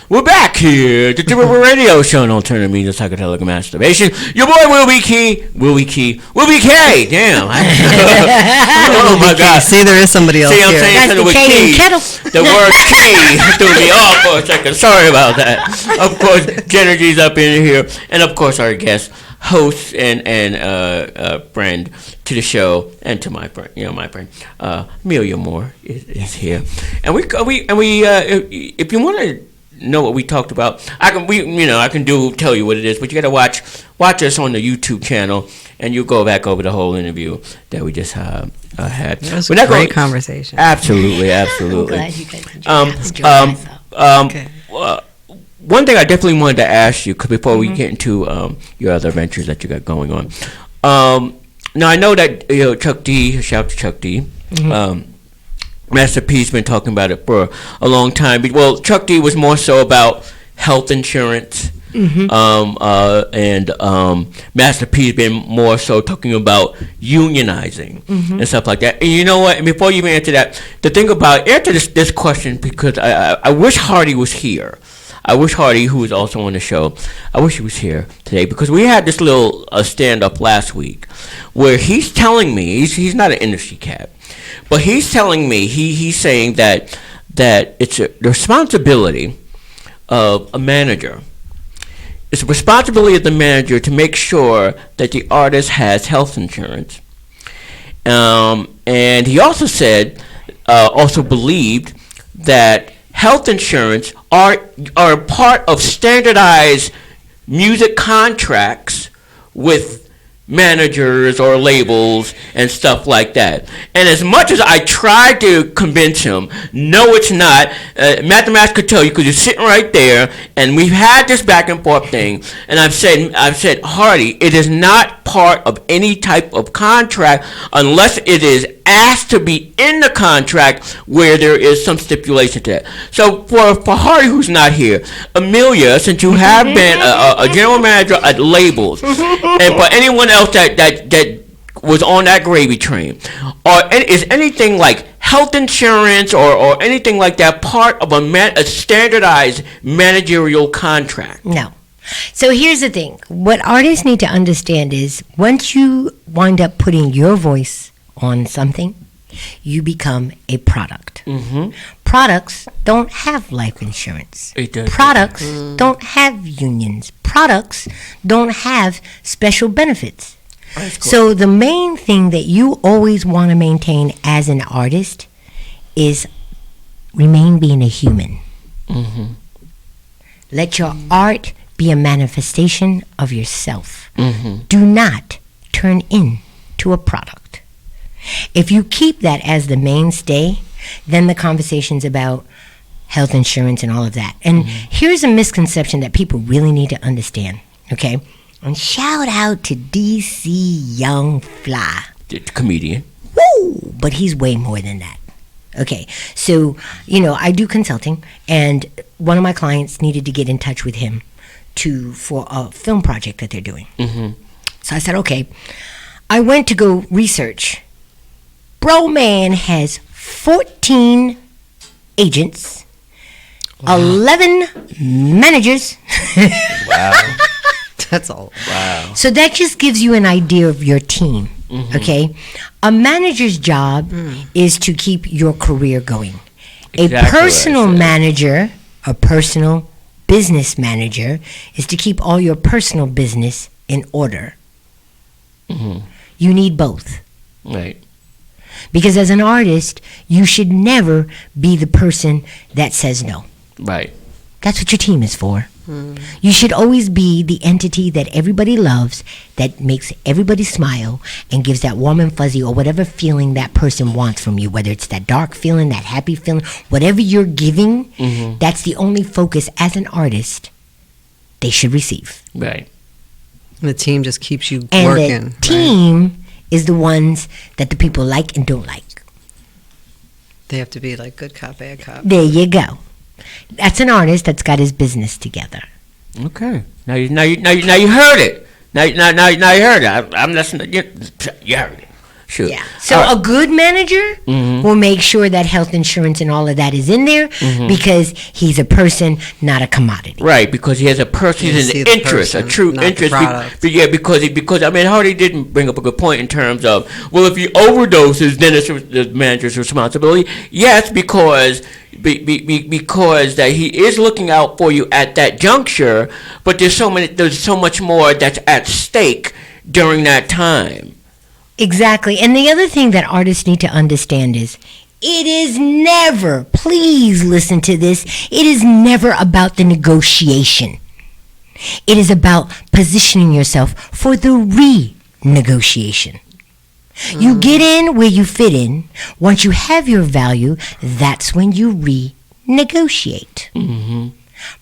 We're back here. The Triple Radio Show on Alternative Media, Psychedelic Masturbation. Your boy Will Be Key. Will Be K. Damn. Oh my God. See, there is somebody else here. That's the K and kettle. The word key threw me off for a second. Sorry about that. Of course, Genergy's up in here, and of course our guest, host and friend to the show, and to my friend, Amelia Moore is here, and we if you want to know what we talked about, I can tell you what it is, but you got to watch us on the YouTube channel, and you'll go back over the whole interview that we just had. It was a great conversation. Absolutely. I'm glad you guys enjoyed one thing I definitely wanted to ask you, before we get into your other ventures that you got going on. Now I know that Chuck D. Shout out to Chuck D. Master P's been talking about it for a long time. Well, Chuck D was more so about health insurance, and Master P's been more so talking about unionizing and stuff like that. And you know what? And before you even answer that, answer this question, because I wish Hardy was here. I wish Hardy, who is also on the show, I wish he was here today, because we had this little stand-up last week where he's telling me, he's not an industry cat, but he's telling me, he's saying that it's the responsibility of a manager. It's the responsibility of the manager to make sure that the artist has health insurance. And he also said, also believed that health insurance are part of standardized music contracts with managers or labels and stuff like that. And as much as I tried to convince him, no, it's not. Mathematics could tell you, because you're sitting right there, and we've had this back and forth thing. And I've said, Hardy, it is not part of any type of contract unless it is asked to be in the contract where there is some stipulation to that. So for Hardy, who's not here, Amelia, since you have been a general manager at labels, and for anyone else that was on that gravy train, or is anything like health insurance or anything like that part of a standardized managerial contract? No. So here's the thing. What artists need to understand is, once you wind up putting your voice on something, you become a product. Products don't have life insurance. Products don't have unions. Products don't have special benefits. Cool. So the main thing that you always want to maintain as an artist is remain being a human. Let your art be a manifestation of yourself. Do not turn into a product. If you keep that as the mainstay, then the conversations about health insurance and all of that. And here's a misconception that people really need to understand, okay? And shout out to DC Young Fly. The comedian. Woo! But he's way more than that. Okay, so, I do consulting, and one of my clients needed to get in touch with him for a film project that they're doing. So I said, okay. I went to go research. Bro man has 14 agents, 11 managers. Wow. That's all. Wow. So that just gives you an idea of your team, okay? A manager's job is to keep your career going. Exactly. A personal manager, a personal business manager, is to keep all your personal business in order. You need both. Right. Because as an artist, you should never be the person that says no. Right. That's what your team is for. You should always be the entity that everybody loves, that makes everybody smile and gives that warm and fuzzy or whatever feeling that person wants from you, whether it's that dark feeling, that happy feeling, whatever you're giving, that's the only focus as an artist they should receive. Right. The team just keeps you and working. And the team is the ones that the people like and don't like. They have to be like good cop, bad cop. There you go. That's an artist that's got his business together. Okay. Now you heard it. Now you heard it. I'm listening. You heard it. Shoot. Yeah. So a good manager will make sure that health insurance and all of that is in there because he's a person, not a commodity. Right, because he has a person, he's an interest, a true interest. Because I mean, Hardy didn't bring up a good point in terms of, well, if he overdoses, then it's the manager's responsibility. Yes, because that he is looking out for you at that juncture, but there's so much more that's at stake during that time. Exactly. And the other thing that artists need to understand is it is never, please listen to this, it is never about the negotiation. It is about positioning yourself for the renegotiation. You get in where you fit in. Once you have your value, that's when you renegotiate.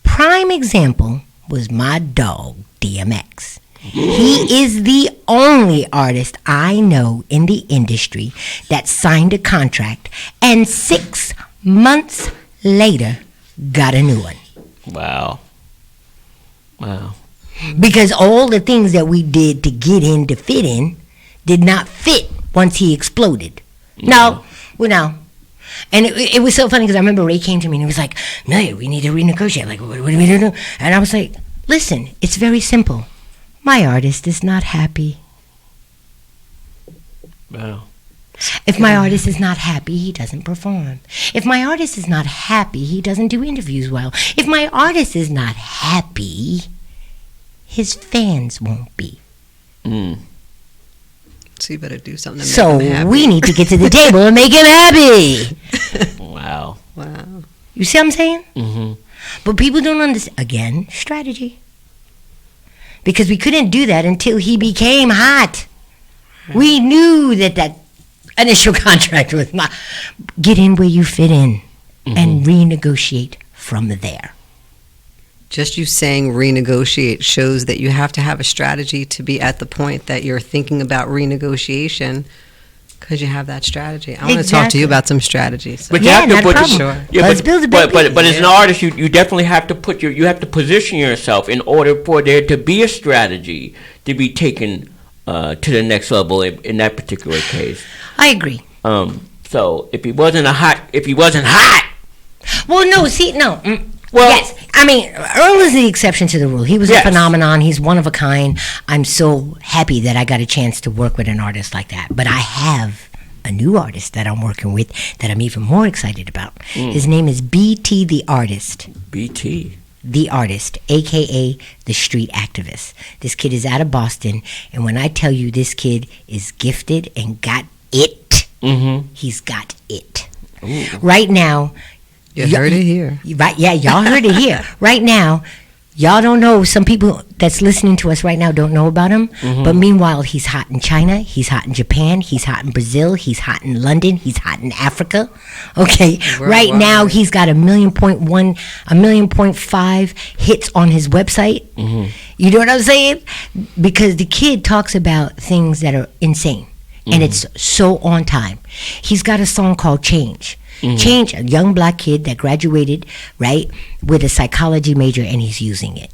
Prime example was my dog, DMX. He is the only artist I know in the industry that signed a contract and 6 months later got a new one. Wow. Because all the things that we did to get in, to fit in, did not fit once he exploded. No. And it was so funny because I remember Ray came to me and he was like, no, we need to renegotiate. Like, what do we do? And I was like, listen, it's very simple. My artist is not happy. Wow. If my artist is not happy, he doesn't perform. If my artist is not happy, he doesn't do interviews well. If my artist is not happy, his fans won't be. So you better do something to make So him happy. we need to get to the table and make him happy. Wow. You see what I'm saying? But people don't understand. Again, strategy. Because we couldn't do that until he became hot. We knew that initial contract was not. Get in where you fit in and renegotiate from there. Just you saying renegotiate shows that you have to have a strategy to be at the point that you're thinking about renegotiation because you have that strategy. I want to talk to you about some strategies. But you have to put sure. Let's build a big but as an artist, you definitely have to you have to position yourself in order for there to be a strategy to be taken to the next level in that particular case. I agree. So if he wasn't hot. Well, no. See, no. Well, yes. I mean, Earl is the exception to the rule. He was a phenomenon. He's one of a kind. I'm so happy that I got a chance to work with an artist like that. But I have a new artist that I'm working with that I'm even more excited about. His name is BT the Artist. BT. The Artist, a.k.a. the Street Activist. This kid is out of Boston. And when I tell you this kid is gifted and got it, he's got it. Ooh. Right now, you heard it here. Right, yeah, y'all heard it here. Right now, y'all don't know. Some people that's listening to us right now don't know about him. But meanwhile, he's hot in China. He's hot in Japan. He's hot in Brazil. He's hot in London. He's hot in Africa. Okay, right now he's got 1.5 hits on his website. You know what I'm saying? Because the kid talks about things that are insane, and it's so on time. He's got a song called Change. Change, a young black kid that graduated, right, with a psychology major, and he's using it.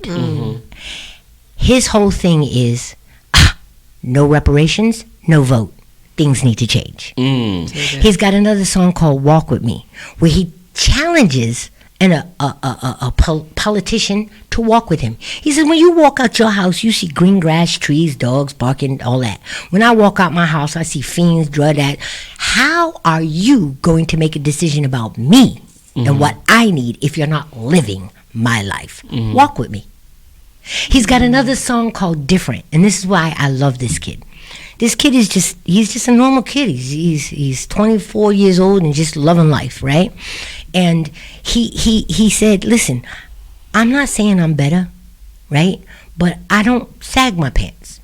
His whole thing is, no reparations, no vote. Things need to change. He's got another song called Walk With Me, where he challenges a politician to walk with him. He says, when you walk out your house, you see green grass, trees, dogs barking, all that. When I walk out my house, I see fiends, drug that. How are you going to make a decision about me and what I need if you're not living my life? Walk with me. He's got another song called Different, and this is why I love this kid. This kid is he's just a normal kid. He's 24 years old and just loving life, right? And he said, listen, I'm not saying I'm better, right? But I don't sag my pants.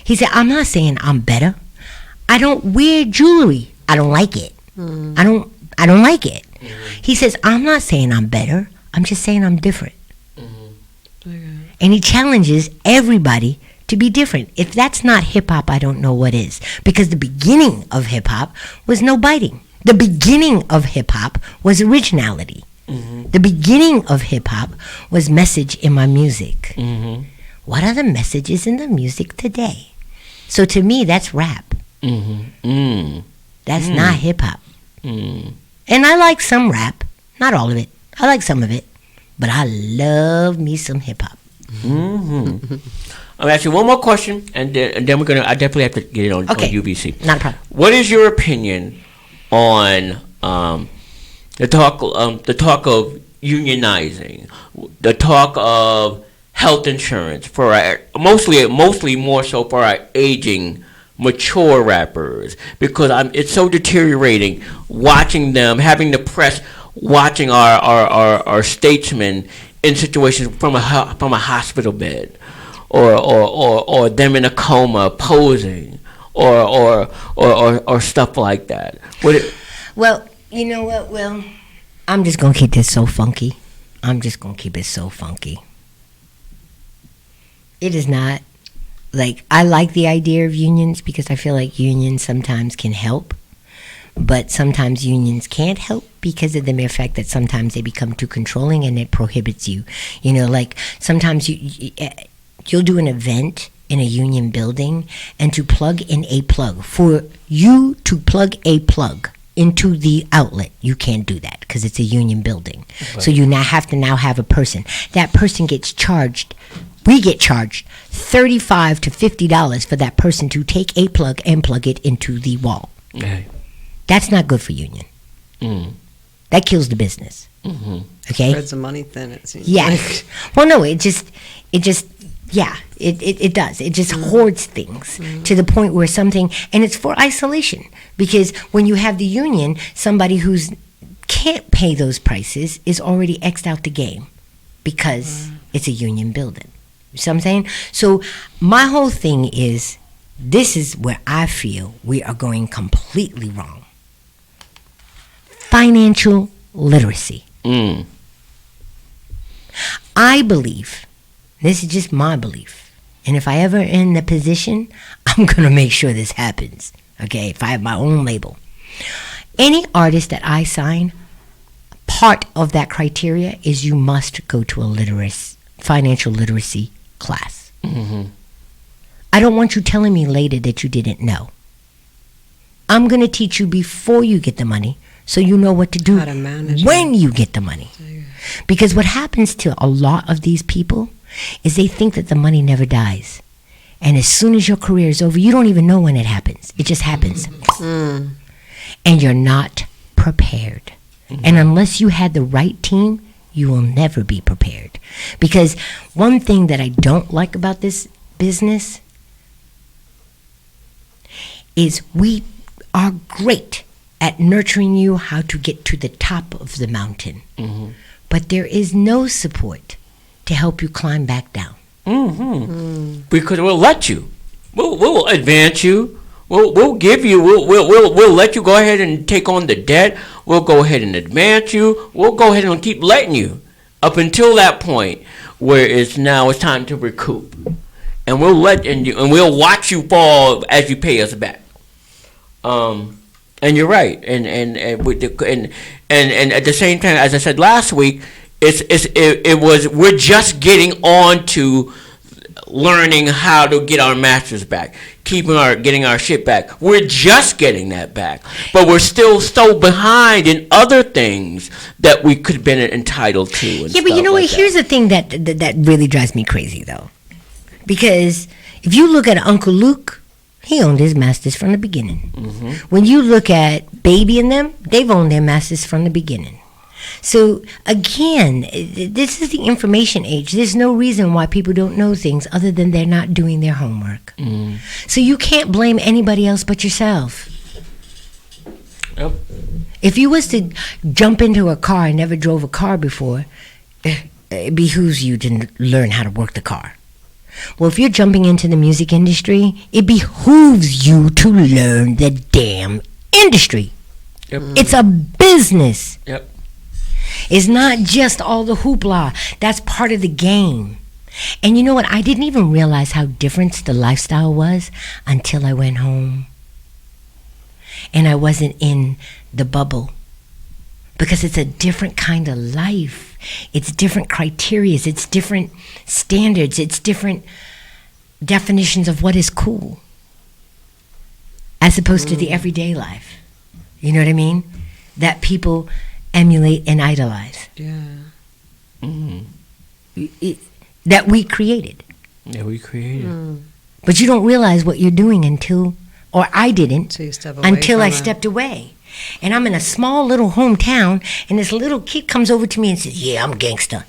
He said, I'm not saying I'm better. I don't wear jewelry. I don't like it. I don't like it. He says, I'm not saying I'm better. I'm just saying I'm different. And he challenges everybody to be different. If that's not hip-hop, I don't know what is. Because the beginning of hip-hop was no biting. The beginning of hip-hop was originality. The beginning of hip-hop was message in my music. What are the messages in the music today? So to me, that's rap. That's not hip hop. And I like some rap, not all of it. I like some of it, but I love me some hip hop. I'll ask you one more question, and then we're gonna. I definitely have to get it on UBC. Not a problem. What is your opinion on the talk of unionizing, the talk of health insurance for our, mostly more so for our aging, mature rappers, because it's so deteriorating watching them, having the press watching our statesmen in situations from a hospital bed, or them in a coma posing, or stuff like that. Well, you know what? Well, I'm just gonna keep this so funky. I'm just gonna keep it so funky. It is not like, I like the idea of unions because I feel like unions sometimes can help, but sometimes unions can't help because of the mere fact that sometimes they become too controlling and it prohibits you. You know, like sometimes you'll do an event in a union building, and to plug in a plug, for you to plug a plug into the outlet, you can't do that because it's a union building. Okay. So you now have a person. That person gets charged. We get charged $35 to $50 for that person to take a plug and plug it into the wall. Okay. That's not good for union. That kills the business. Okay. Spreads the money thin. It seems. Yes. Well, no. It does. It just hoards things to the point where something, and it's for isolation, because when you have the union, somebody who's can't pay those prices is already X'd out the game because it's a union building. You see what I'm saying? So my whole thing is, this is where I feel we are going completely wrong. Financial literacy. I believe, this is just my belief, and if I ever in the position, I'm going to make sure this happens, okay, if I have my own label. Any artist that I sign, part of that criteria is you must go to a financial literacy class. I don't want you telling me later that you didn't know. I'm going to teach you before you get the money, so you know what to do when you get the money. Because what happens to a lot of these people is they think that the money never dies. And as soon as your career is over, you don't even know when it happens. It just happens. And you're not prepared. And unless you had the right team, you will never be prepared. Because one thing that I don't like about this business is we are great at nurturing you how to get to the top of the mountain. But there is no support to help you climb back down. Because we'll let you. We'll advance you. We'll give you. We'll let you go ahead and take on the debt. We'll go ahead and advance you. We'll go ahead and keep letting you up until that point where it's time to recoup, and we'll we'll watch you fall as you pay us back. And you're right, and at the same time, as I said last week, we're just getting on to learning how to get our masters back, getting our shit back. We're just getting that back, but we're still so behind in other things that we could have been entitled to. Yeah, but you know what? Here's the thing that really drives me crazy, though, because if you look at Uncle Luke, he owned his masters from the beginning. When you look at Baby and them, they've owned their masters from the beginning. So again, this is the information age. There's no reason why people don't know things other than they're not doing their homework. So you can't blame anybody else but yourself. Yep. If you was to jump into a car and never drove a car before, it behooves you to learn how to work the car. Well, if you're jumping into the music industry, it behooves you to learn the damn industry. Yep. It's a business. Yep. It's not just all the hoopla. That's part of the game. And you know what? I didn't even realize how different the lifestyle was until I went home. And I wasn't in the bubble. Because it's a different kind of life. It's different criteria. It's different standards. It's different definitions of what is cool. as opposed to the everyday life. You know what I mean? That people emulate and idolize. Yeah. That we created. Yeah, we created. But you don't realize what you're doing until, or I didn't, So you step away until I from it. stepped away. And I'm in a small little hometown, and this little kid comes over to me and says, "Yeah, I'm gangster."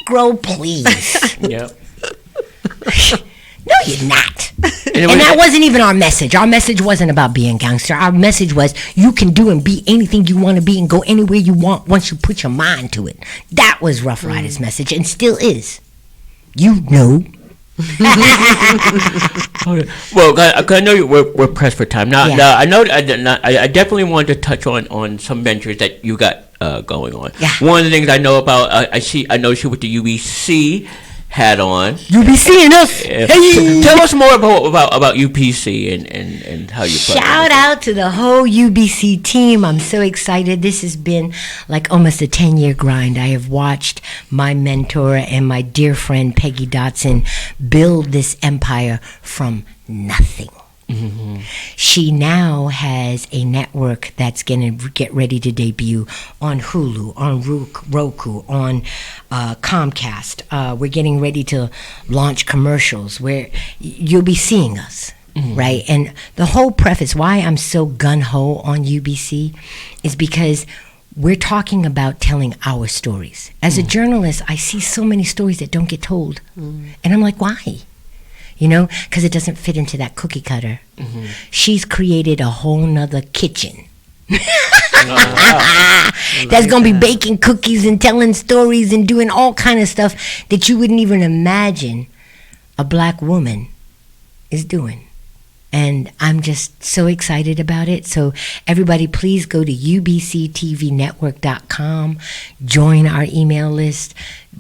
Negro, please. Yep. No, you're not. And And that wasn't even our message. Our message wasn't about being gangster. Our message was you can do and be anything you want to be and go anywhere you want once you put your mind to it. That was Rough Riders' message and still is. You know. Well, 'cause I know we're pressed for time. Now, Yeah. now I know I definitely wanted to touch on some ventures that you got going on. Yeah. One of the things I know about, I noticed you with the UBC hat on. You be seeing us. Hey. Tell us more about UPC and how you Shout out to the whole UBC team. I'm so excited. This has been like almost a 10-year grind. I have watched my mentor and my dear friend Peggy Dotson build this empire from nothing. She now has a network that's going to get ready to debut on Hulu, on Roku, on Comcast. We're getting ready to launch commercials where you'll be seeing us, right? And the whole preface, why I'm so gun-ho on UBC is because we're talking about telling our stories. As a journalist, I see so many stories that don't get told. And I'm like, why? You know, because it doesn't fit into that cookie cutter. She's created a whole nother kitchen. That's going to be baking cookies and telling stories and doing all kind of stuff that you wouldn't even imagine a black woman is doing. And I'm just so excited about it. So everybody, please go to ubctvnetwork.com, join our email list.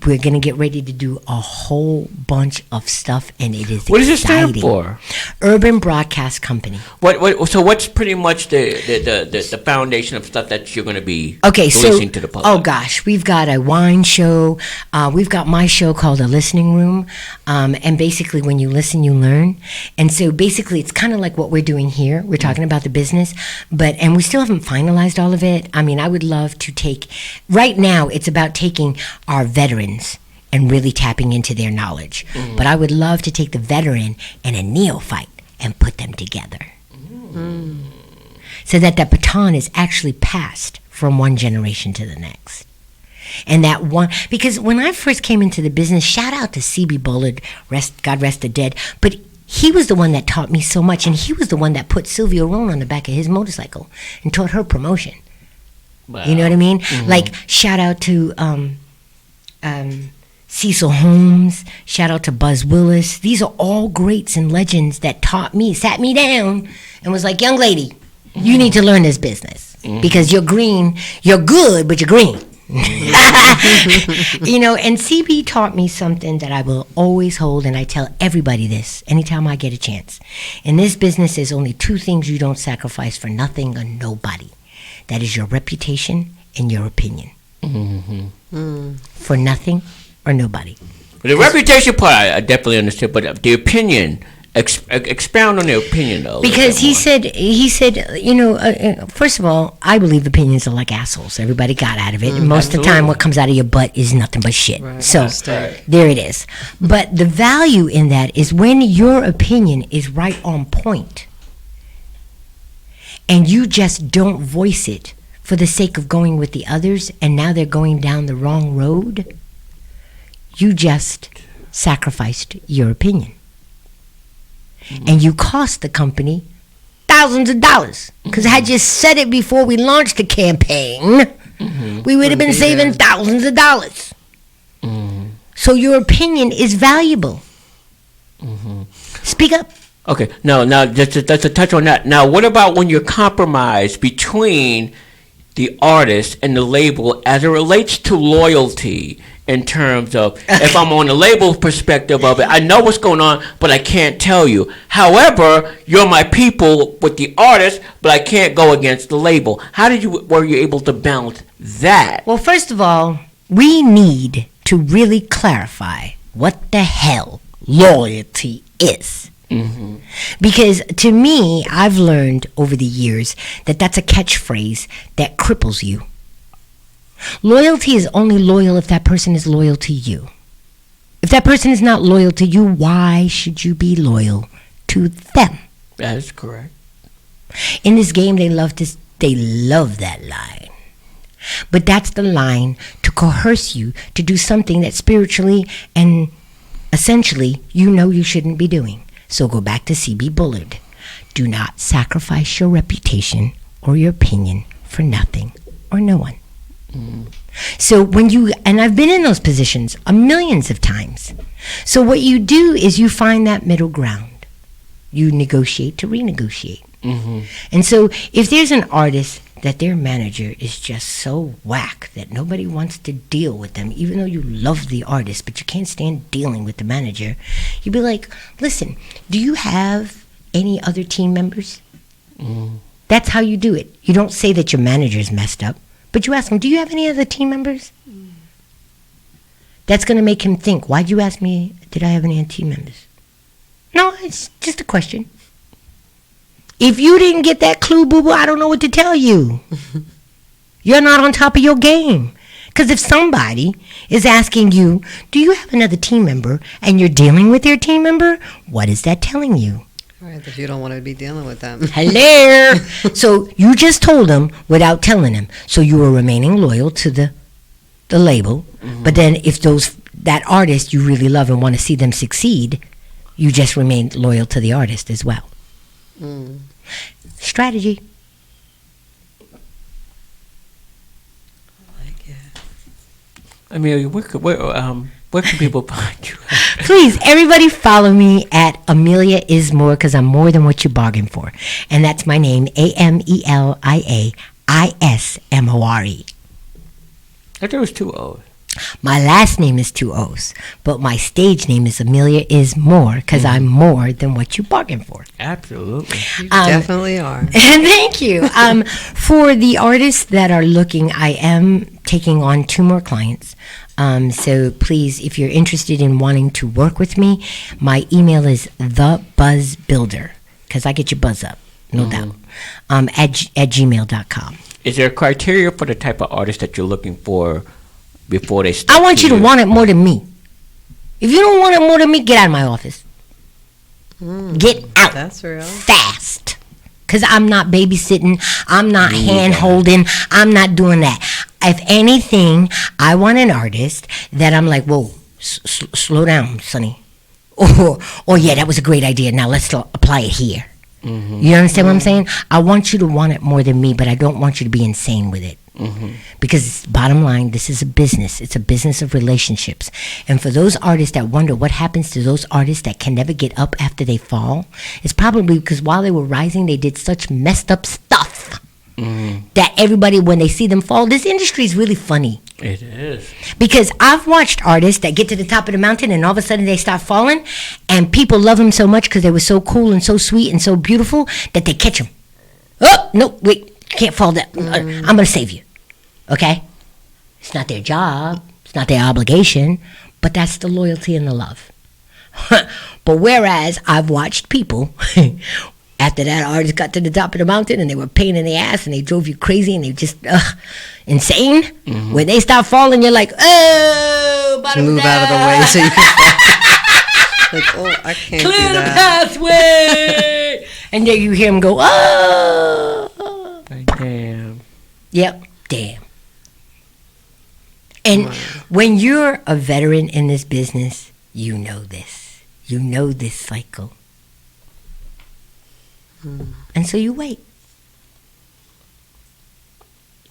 We're going to get ready to do a whole bunch of stuff, and it is What does it exciting. stand for? Urban Broadcast Company. So what's pretty much the foundation of stuff that you're going to be Okay, releasing to the public? oh gosh, we've got a wine show. We've got my show called The Listening Room. And basically when you listen, you learn. And so basically it's kind of like what we're doing here. We're talking about the business, and we still haven't finalized all of it. I mean, I would love to right now it's about taking our veterans and really tapping into their knowledge. But I would love to take the veteran and a neophyte and put them together. So that baton is actually passed from one generation to the next. And that one, because when I first came into the business, shout out to C.B. Bullard, God rest the dead, but he was the one that taught me so much, and he was the one that put Sylvia Rohn on the back of his motorcycle and taught her promotion. Wow. You know what I mean? Like, shout out to Cecil Holmes, shout out to Buzz Willis. These are all greats and legends that sat me down and was like, young lady, you need to learn this business because you're green, you're good, but you're green. You know, and CB taught me something that I will always hold, and I tell everybody this anytime I get a chance. In this business, there's only two things you don't sacrifice for nothing or nobody. That is your reputation and your opinion. For nothing or nobody. The reputation part, I definitely understood, but the opinion, expound on the opinion though. Because he said, you know, first of all, I believe opinions are like assholes. Everybody got out of it. And most of the time, what comes out of your butt is nothing but shit. Right. So Right. there it is. But the value in that is when your opinion is right on point and you just don't voice it for the sake of going with the others, and now they're going down the wrong road, you just sacrificed your opinion. And you cost the company thousands of dollars. Because had you said it before we launched the campaign, we would have been saving thousands of dollars. So your opinion is valuable. Speak up. Okay, now just to touch on that. Now, what about when you're compromised between the artist and the label as it relates to loyalty? In terms of, if I'm on the label perspective of it, I know what's going on, but I can't tell you. However, you're my people with the artist, but I can't go against the label. Were you able to balance that? Well, first of all, we need to really clarify what the hell loyalty is. Because to me, I've learned over the years that that's a catchphrase that cripples you. Loyalty is only loyal if that person is loyal to you. If that person is not loyal to you, why should you be loyal to them? That is correct. In this game, they love that line. But that's the line to coerce you to do something that spiritually and essentially you know you shouldn't be doing. So go back to C.B. Bullard. Do not sacrifice your reputation or your opinion for nothing or no one. So when you, and I've been in those positions millions of times. So what you do is you find that middle ground. You negotiate to renegotiate. And so if there's an artist that their manager is just so whack that nobody wants to deal with them, even though you love the artist, but you can't stand dealing with the manager, you'd be like, listen, do you have any other team members? That's how you do it. You don't say that your manager's messed up, but you ask him, do you have any other team members? That's going to make him think, why'd you ask me, did I have any team members? No, it's just a question. If you didn't get that clue, boo-boo, I don't know what to tell you. You're not on top of your game. Because if somebody is asking you, do you have another team member, and you're dealing with your team member, what is that telling you? Right, if you don't want to be dealing with them. Hello. So you just told them without telling them. So you were remaining loyal to the label. But then if that artist you really love and want to see them succeed, you just remained loyal to the artist as well. Strategy. I like it. Amelia, where can people find you? Please, everybody follow me at Amelia Is More, because I'm more than what you bargained for. And that's my name, AMELIAISMORE. I thought it was 2 O's. My last name is 2 O's, but my stage name is Amelia Is More, because I'm more than what you bargained for. Absolutely. You definitely are. Thank you. For the artists that are looking, I am taking on 2 more clients. So please, if you're interested in wanting to work with me, my email is thebuzzbuilder, because I get your buzz up, no doubt, at gmail.com. Is there a criteria for the type of artist that you're looking for before they start? I want you to want it more than me. If you don't want it more than me, get out of my office. Get out. That's real. Fast. Because I'm not babysitting. I'm not hand-holding. I'm not doing that. If anything, I want an artist that I'm like, whoa, slow down, Sonny. Or yeah, that was a great idea. Now let's apply it here. You understand what I'm saying? I want you to want it more than me, but I don't want you to be insane with it. Because bottom line, this is a business. It's a business of relationships. And for those artists that wonder what happens to those artists that can never get up after they fall, it's probably because while they were rising, they did such messed up stuff that everybody, when they see them fall, this industry is really funny. It is. Because I've watched artists that get to the top of the mountain and all of a sudden they start falling, and people love them so much because they were so cool and so sweet and so beautiful that they catch them. Oh, no, wait, can't fall down. I'm going to save you. Okay? It's not their job. It's not their obligation. But that's the loyalty and the love. But whereas I've watched people, after that artist got to the top of the mountain and they were a pain in the ass and they drove you crazy and they just insane. When they start falling, you're like, oh, bottom Move out of the way so you can fall. Like, oh, I can't clear do the that. pathway. And then you hear them go, oh. Damn. Yep, damn. And when you're a veteran in this business, you know this. You know this cycle. And so you wait.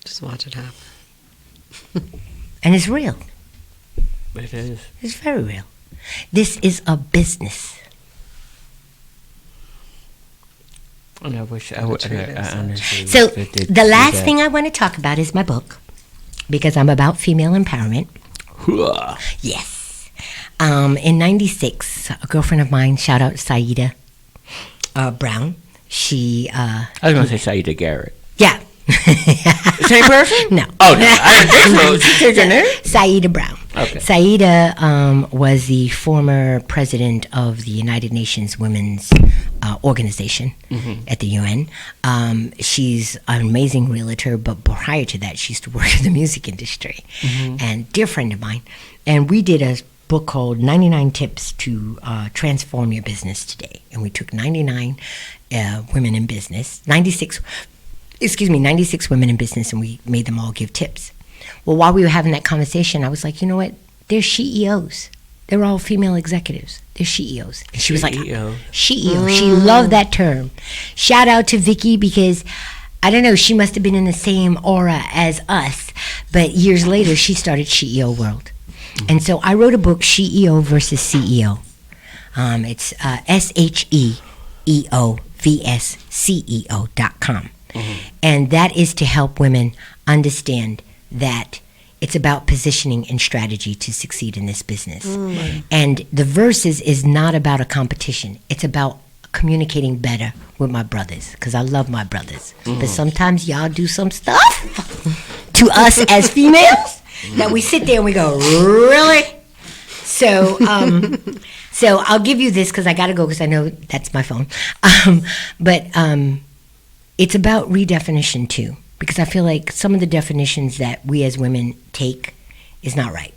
Just watch it happen. And it's real. It is. It's very real. This is a business. And I wish I would. I honestly So wish I did the see last that. thing I want to talk about is my book, because I'm about female empowerment. Hooah. Yes. In 96, a girlfriend of mine, shout out Saida Brown, she... I was going to say Saida Garrett. Yeah. Same person? No. Oh, no. I didn't think so. She changed her name? Saida Brown. Okay. Saida was the former president of the United Nations Women's Organization at the UN. She's an amazing realtor, but prior to that, she used to work in the music industry. And dear friend of mine. And we did a book called 99 Tips to Transform Your Business Today. And we took 99 women in business, 96 women in business, and we made them all give tips. Well, while we were having that conversation, I was like, you know what? They're CEOs. They're all female executives. They're CEOs. And she was like, CEO. She loved that term. Shout out to Vicky, because I don't know, she must have been in the same aura as us. But years later, she started CEO World. And so I wrote a book, CEO versus CEO. It's SHEEOVSCEO.com. And that is to help women understand that it's about positioning and strategy to succeed in this business. And the versus is not about a competition. It's about communicating better with my brothers, because I love my brothers. But sometimes y'all do some stuff to us as females that we sit there and we go, really? So so I'll give you this, because I got to go, because I know that's my phone. But it's about redefinition too, because I feel like some of the definitions that we as women take is not right.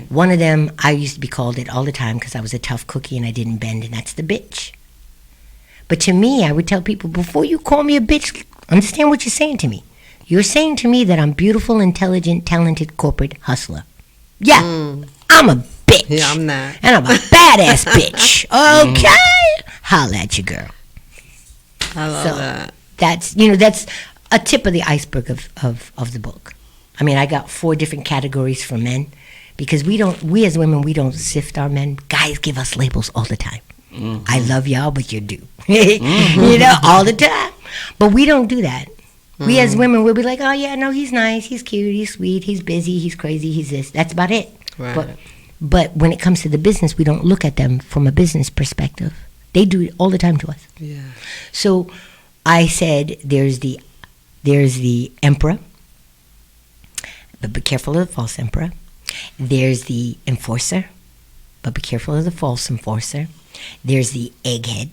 One of them, I used to be called it all the time because I was a tough cookie and I didn't bend, and that's the bitch. But to me, I would tell people, before you call me a bitch, understand what you're saying to me. You're saying to me that I'm beautiful, intelligent, talented corporate hustler. Yeah, I'm a bitch. Yeah, I'm that. And I'm a badass bitch. Okay? Holla at your girl. I love that. That's a tip of the iceberg of the book. I mean, I got 4 different categories for men, because we as women, we don't sift our men. Guys give us labels all the time. I love y'all, but you do. All the time. But we don't do that. We as women, we'll be like, oh yeah, no, he's nice, he's cute, he's sweet, he's busy, he's crazy, he's this. That's about it. Right. But when it comes to the business, we don't look at them from a business perspective. They do it all the time to us. Yeah. So I said, there's the emperor, but be careful of the false emperor. There's the enforcer, but be careful of the false enforcer. There's the egghead,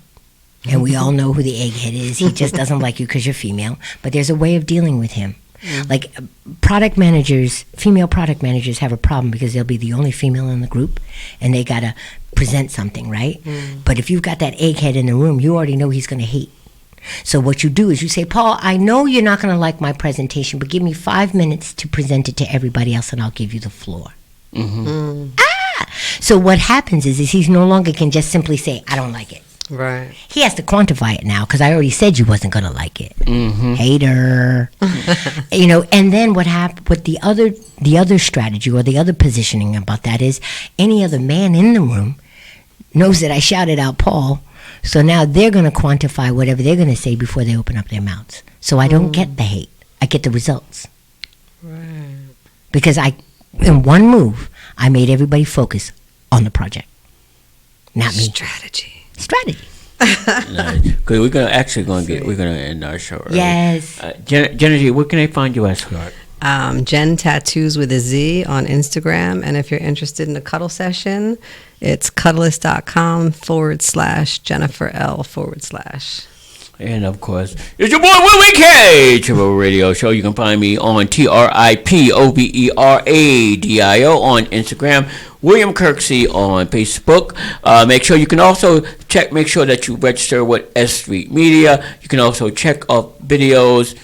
and we all know who the egghead is. He just doesn't like you because you're female, but there's a way of dealing with him. Like product managers, female product managers have a problem because they'll be the only female in the group, and they gotta present something, right? But if you've got that egghead in the room, you already know he's gonna hate. So what you do is you say, Paul, I know you're not going to like my presentation, but give me 5 minutes to present it to everybody else, and I'll give you the floor. So what happens is he no longer can just simply say, I don't like it. Right. He has to quantify it now, because I already said you wasn't going to like it. Hater. And then what the other strategy or the other positioning about that is, any other man in the room knows that I shouted out Paul. So now they're going to quantify whatever they're going to say before they open up their mouths. So I don't get the hate. I get the results. Right. Because in one move, I made everybody focus on the project. Not me. Strategy. Because we're gonna end our show early. Yes. Jenny, where can I find you at, sweetheart? Jen Tattoos with a Z on Instagram. And if you're interested in a cuddle session, it's cuddlist.com/Jennifer L. /. And of course, it's your boy Willie K. Triple Radio Show. You can find me on TRIPOVERADIO on Instagram, William Kirksey on Facebook. Make sure you can also make sure that you register with S.STREET Media. You can also check out videos,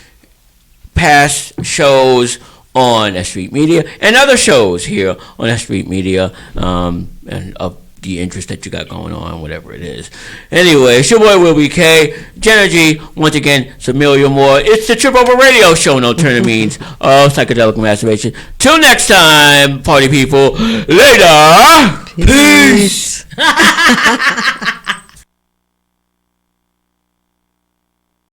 past shows on S.STREET Media, and other shows here on S.STREET Media, and of the interest that you got going on, whatever it is. Anyway, it's your boy Will B. K. Genergy, once again, Samelia Moore. It's the Trip Over Radio Show, no alternative means of psychedelic masturbation. Till next time, party people. Later. Peace.